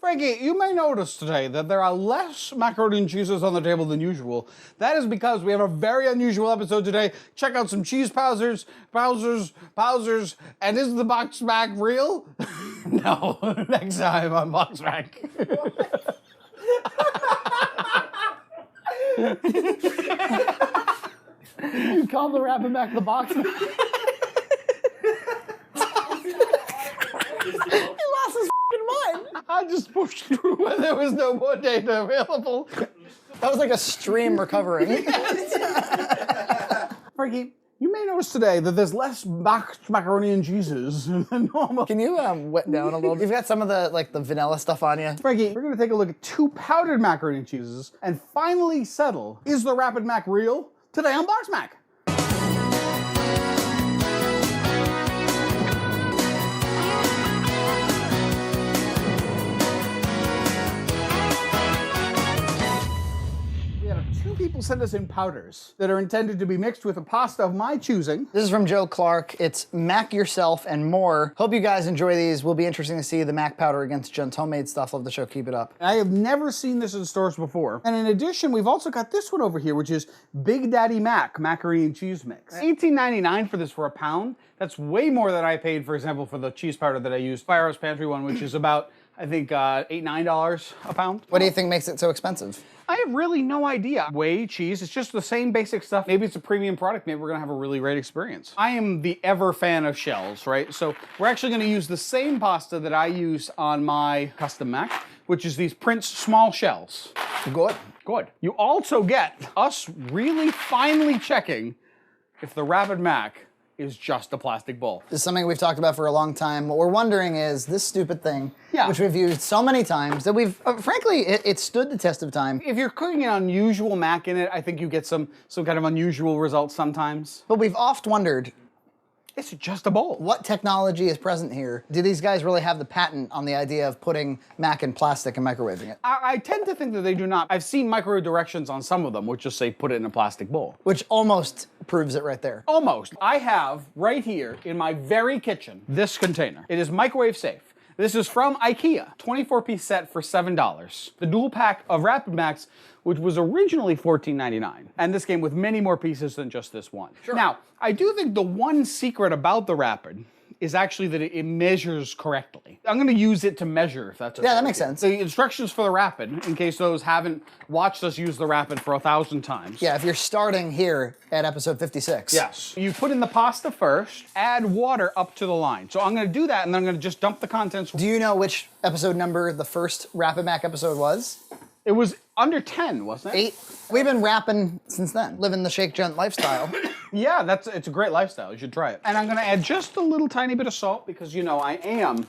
Frankie, you may notice today that there are less macaroni and cheeses on the table than usual. That is because we have a very unusual episode today. Check out some cheese Powsers, and is the BoxMac real? No, next time on BoxMac. You call the Rapid Mac the BoxMac? He lost his mind. I just pushed through when there was no more data available. That was like a stream recovering. Frankie, you may notice today that there's less macaroni and cheeses than normal. Can you wet down a little? You've got some of the vanilla stuff on you. Frankie, we're gonna take a look at 2 powdered macaroni and cheeses and finally settle, is the Rapid Mac real? Today on BoxMac. People send us in powders that are intended to be mixed with a pasta of my choosing. This is from Joe Clark. It's Mac Yourself and More. Hope you guys enjoy these. Will be interesting to see the Mac powder against Junt's homemade stuff. Love the show. Keep it up. I have never seen this in stores before. And in addition, we've also got this one over here, which is Big Daddy Mac macaroni and cheese mix. $18.99 for this for a pound. That's way more than I paid, for example, for the cheese powder that I used, Firehouse Pantry one, which is about, I think, $8, $9 a pound. What do you think makes it so expensive? I have really no idea. Whey, cheese, it's just the same basic stuff. Maybe it's a premium product. Maybe we're gonna have a really great experience. I am the ever fan of shells, right? So we're actually gonna use the same pasta that I use on my custom Mac, which is these Prince small shells. Good. Good. You also get us really finally checking if the Rapid Mac is just a plastic bowl. This is something we've talked about for a long time. What we're wondering is this stupid thing, which we've used so many times that we've, frankly, it stood the test of time. If you're cooking an unusual Mac in it, I think you get some kind of unusual results sometimes. But we've oft wondered, it's just a bowl. What technology is present here? Do these guys really have the patent on the idea of putting Mac in plastic and microwaving it? I tend to think that they do not. I've seen microwave directions on some of them, which just say put it in a plastic bowl. Which almost proves it right there. Almost. I have right here in my very kitchen this container. It is microwave safe. This is from IKEA, 24-piece set for $7. The dual pack of Rapid Macs, which was originally $14.99. And this came with many more pieces than just this one. Sure. Now, I do think the one secret about the Rapid is actually that it measures correctly. I'm gonna use it to measure, if that's okay. Yeah, that makes sense. The instructions for the Rapid, in case those haven't watched us use the Rapid for 1,000 times. Yeah, if you're starting here at episode 56. Yes. You put in the pasta first, add water up to the line. So I'm gonna do that, and then I'm gonna just dump the contents. Do you know which episode number the first Rapid Mac episode was? It was under 10, wasn't it? 8. We've been rapping since then, living the Shake Junt lifestyle. Yeah, it's a great lifestyle. You should try it. And I'm gonna add just a little tiny bit of salt because, you know, I am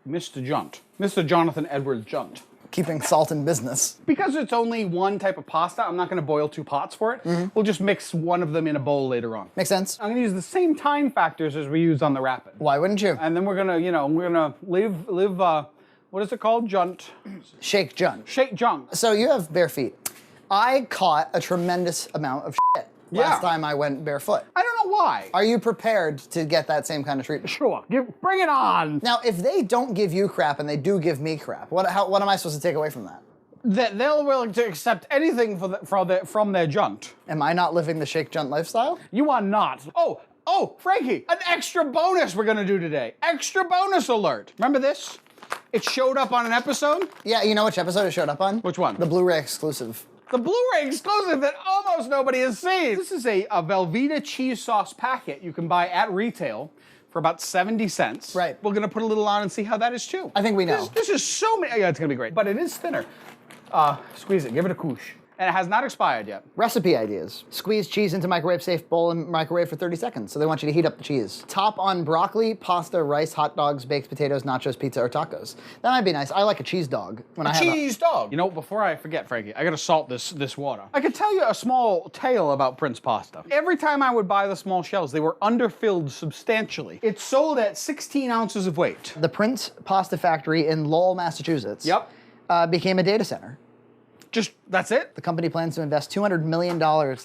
Mr. Junt. Mr. Jonathan Edwards Junt. Keeping salt in business. Because it's only one type of pasta, I'm not gonna boil 2 pots for it. We'll just mix one of them in a bowl later on. Makes sense. I'm gonna use the same time factors as we used on the Rapid. Why wouldn't you? And then we're gonna, you know, live, what is it called? Junt. Shake Junt. Shake Junt. So you have bare feet. I caught a tremendous amount of shit last time I went barefoot. I don't know why. Are you prepared to get that same kind of treatment? Sure, bring it on. Now, if they don't give you crap and they do give me crap, what am I supposed to take away from that? That they're willing to accept anything from their Junt. Am I not living the Shake Junt lifestyle? You are not. Oh, Frankie, an extra bonus we're gonna do today. Extra bonus alert. Remember this? It showed up on an episode. Yeah, you know which episode it showed up on? Which one? The Blu-ray exclusive. The Blu-ray exclusive that almost nobody has seen. This is a Velveeta cheese sauce packet you can buy at retail for about 70 cents. Right. We're gonna put a little on and see how that is too. I think we know. This is so many, yeah, it's gonna be great. But it is thinner. Squeeze it, give it a koosh. And it has not expired yet. Recipe ideas. Squeeze cheese into microwave-safe bowl and microwave for 30 seconds. So they want you to heat up the cheese. Top on broccoli, pasta, rice, hot dogs, baked potatoes, nachos, pizza, or tacos. That might be nice. I like a cheese dog. Cheese dog. You know, before I forget, Frankie, I gotta salt this water. I could tell you a small tale about Prince pasta. Every time I would buy the small shells, they were underfilled substantially. It's sold at 16 ounces of weight. The Prince Pasta Factory in Lowell, Massachusetts. Yep. Became a data center. That's it? The company plans to invest $200 million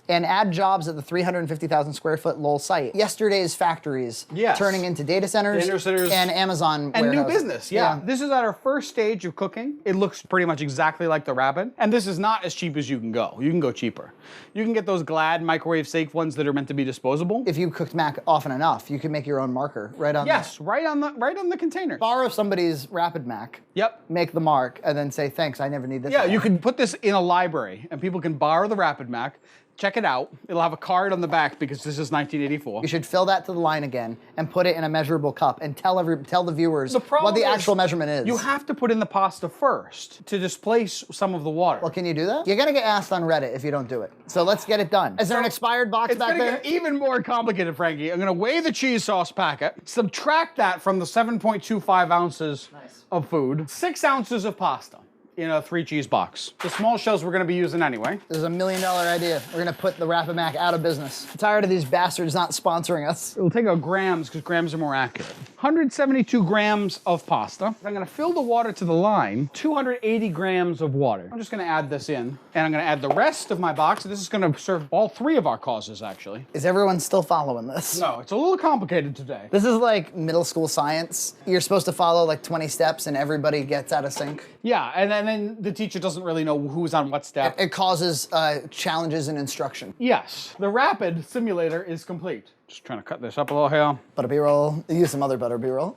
and add jobs at the 350,000 square foot Lowell site. Yesterday's factories turning into data centers and Amazon and warehouses. New business, yeah. This is at our first stage of cooking. It looks pretty much exactly like the Rapid. And this is not as cheap as you can go. You can go cheaper. You can get those Glad microwave safe ones that are meant to be disposable. If you cooked mac often enough, you can make your own marker right on right on the container. Borrow somebody's Rapid Mac. Yep. Make the mark and then say, thanks, I never need this. Yeah, you can put this in a library and people can borrow the Rapid Mac, check it out. It'll have a card on the back because this is 1984. You should fill that to the line again and put it in a measurable cup and tell the viewers what the actual measurement is. You have to put in the pasta first to displace some of the water. Well, can you do that? You're gonna get asked on Reddit if you don't do it. So let's get it done. Is there an expired box back there? It's gonna get even more complicated, Frankie. I'm gonna weigh the cheese sauce packet, subtract that from the 7.25 ounces of food, 6 ounces of pasta in a 3-cheese box. The small shells we're gonna be using anyway. This is $1 million idea. We're gonna put the Rapid Mac out of business. I'm tired of these bastards not sponsoring us. We'll take out grams because grams are more accurate. 172 grams of pasta. I'm gonna fill the water to the line, 280 grams of water. I'm just gonna add this in, and I'm gonna add the rest of my box. This is gonna serve all 3 of our causes, actually. Is everyone still following this? No, it's a little complicated today. This is like middle school science. You're supposed to follow like 20 steps and everybody gets out of sync. Yeah, and then the teacher doesn't really know who's on what step. It causes challenges in instruction. Yes, the Rapid simulator is complete. Just trying to cut this up a little here. Butter B-roll. Use some other butter B-roll.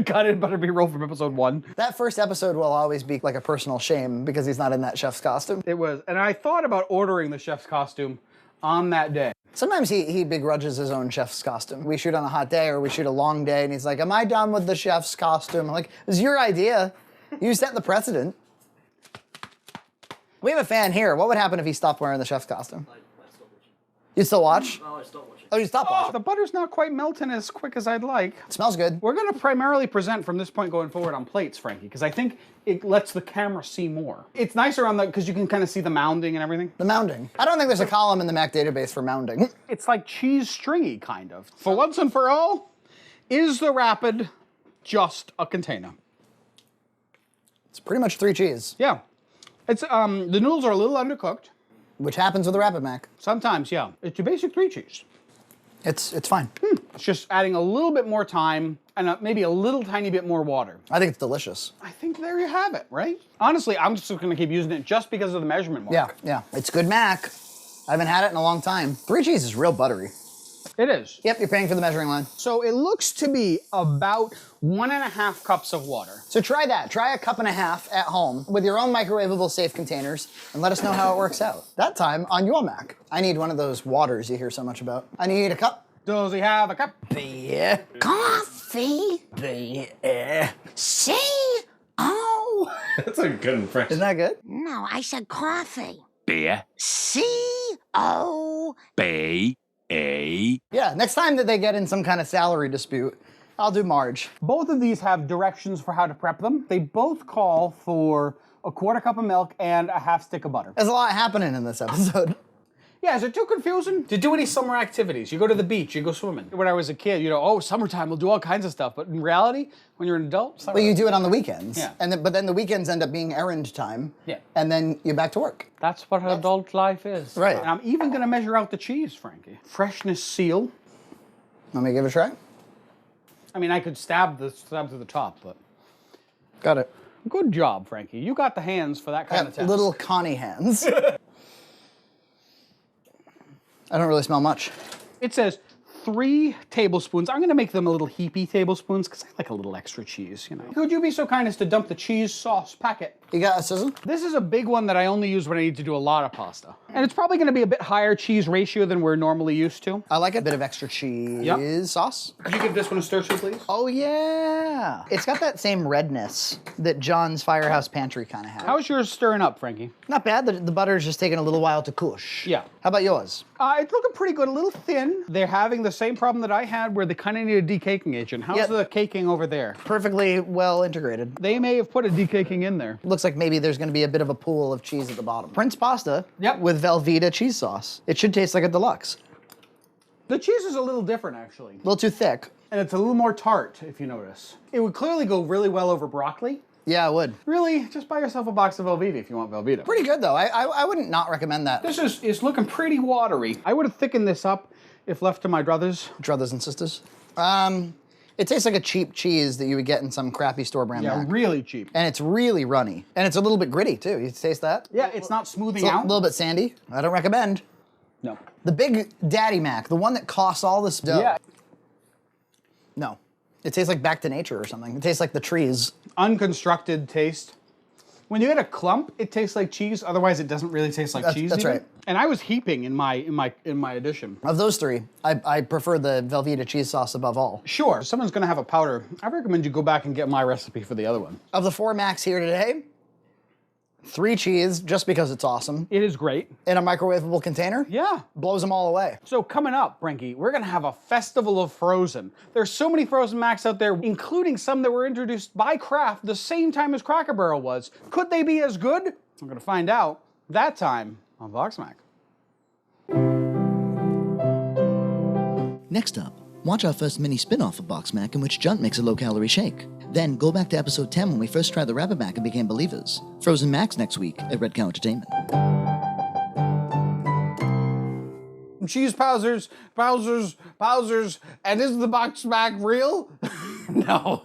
Cut in butter B-roll from episode 1. That first episode will always be like a personal shame because he's not in that chef's costume. It was, and I thought about ordering the chef's costume on that day. Sometimes he begrudges his own chef's costume. We shoot on a hot day or we shoot a long day and he's like, am I done with the chef's costume? I'm like, it was your idea. You set the precedent. We have a fan here. What would happen if he stopped wearing the chef's costume? I stopped watching. You still watch? No, I stopped watching. Oh, you stopped watching. The butter's not quite melting as quick as I'd like. It smells good. We're gonna primarily present from this point going forward on plates, Frankie, because I think it lets the camera see more. It's nicer on because you can kind of see the mounding and everything. The mounding. I don't think there's a column in the Mac database for mounding. It's like cheese stringy, kind of. For once and for all, is the Rapid just a container? It's pretty much 3 cheese. Yeah. It's the noodles are a little undercooked. Which happens with the Rapid Mac. Sometimes, yeah. It's your basic 3 cheese. It's fine. It's just adding a little bit more time and maybe a little tiny bit more water. I think it's delicious. I think there you have it, right? Honestly, I'm just going to keep using it just because of the measurement mark. Yeah. It's good Mac. I haven't had it in a long time. 3 cheese is real buttery. It is. Yep, you're paying for the measuring line. So it looks to be about 1.5 cups of water. So try that. Try a 1.5 cups at home with your own microwavable safe containers and let us know how it works out. That time on your Mac. I need one of those waters you hear so much about. I need a cup. Does he have a cup? Beer. Coffee. Beer. C-O. That's a good impression. Isn't that good? No, I said coffee. B-A. C-O. Yeah, next time that they get in some kind of salary dispute, I'll do Marge. Both of these have directions for how to prep them. They both call for a 1/4 cup of milk and a 1/2 stick of butter. There's a lot happening in this episode. Yeah, is it too confusing to do any summer activities? You go to the beach, you go swimming. When I was a kid, oh, summertime, we'll do all kinds of stuff. But in reality, when you're an adult, Well, you do it on the weekends. Yeah. But then the weekends end up being errand time. Yeah. And then you're back to work. That's what adult life is. Right. And I'm even going to measure out the cheese, Frankie. Freshness seal. Want me to give it a try? I mean, I could stab to the top, but Got it. good job, Frankie. You got the hands for that kind of test. Little Connie hands. I don't really smell much. It says 3 tablespoons. I'm going to make them a little heapy tablespoons because I like a little extra cheese, Could you be so kind as to dump the cheese sauce packet? You got a sizzle? This is a big one that I only use when I need to do a lot of pasta. And it's probably going to be a bit higher cheese ratio than we're normally used to. I like a bit of extra cheese sauce. Could you give this one a stir to, please? Oh, yeah. It's got that same redness that John's Firehouse Pantry kind of has. How's yours stirring up, Frankie? Not bad. The butter's just taking a little while to coosh. Yeah. How about yours? It's looking pretty good, a little thin. They're having the same problem that I had where they kind of need a decaking agent. How's the caking over there? Perfectly well integrated. They may have put a decaking in there. Looks like maybe there's going to be a bit of a pool of cheese at the bottom. Prince pasta with Velveeta cheese sauce. It should taste like a deluxe. The cheese is a little different, actually. A little too thick. And it's a little more tart, if you notice. It would clearly go really well over broccoli. Yeah, I would. Really, just buy yourself a box of Velveeta if you want Velveeta. Pretty good though. I wouldn't not recommend that. This is looking pretty watery. I would have thickened this up if left to my druthers. Druthers and sisters. It tastes like a cheap cheese that you would get in some crappy store brand Yeah, mac. really cheap. And it's really runny. And it's a little bit gritty too. You taste that? Yeah, it's not smoothing It's a out. little bit sandy. I don't recommend. No. The Big Daddy Mac, the one that costs all this dough. Yeah. No. It tastes like Back to Nature or something. It tastes like the trees. Unconstructed taste. When you get a clump, it tastes like cheese. Otherwise, it doesn't really taste like cheese. That's even. right. And I was heaping in my addition. Of those three, I prefer the Velveeta cheese sauce above all. Sure, if someone's gonna have a powder, I recommend you go back and get my recipe for the other one. Of the 4 Macs here today, 3 cheese, just because it's awesome, It is great. in a microwavable container, Yeah. blows them all away. So coming up, Frankie, we're gonna have a festival of frozen. There's so many frozen Macs out there, including some that were introduced by Kraft the same time as Cracker Barrel was. Could they be as good? I'm gonna find out that time on BoxMac. Next up, watch our first mini spin-off of BoxMac in which Junt makes a low-calorie shake. Then go back to episode 10 when we first tried the Rabbit Mac and became believers. Frozen Macs next week at Red Cow Entertainment. Cheese Powzers, and is the BoxMac real? No.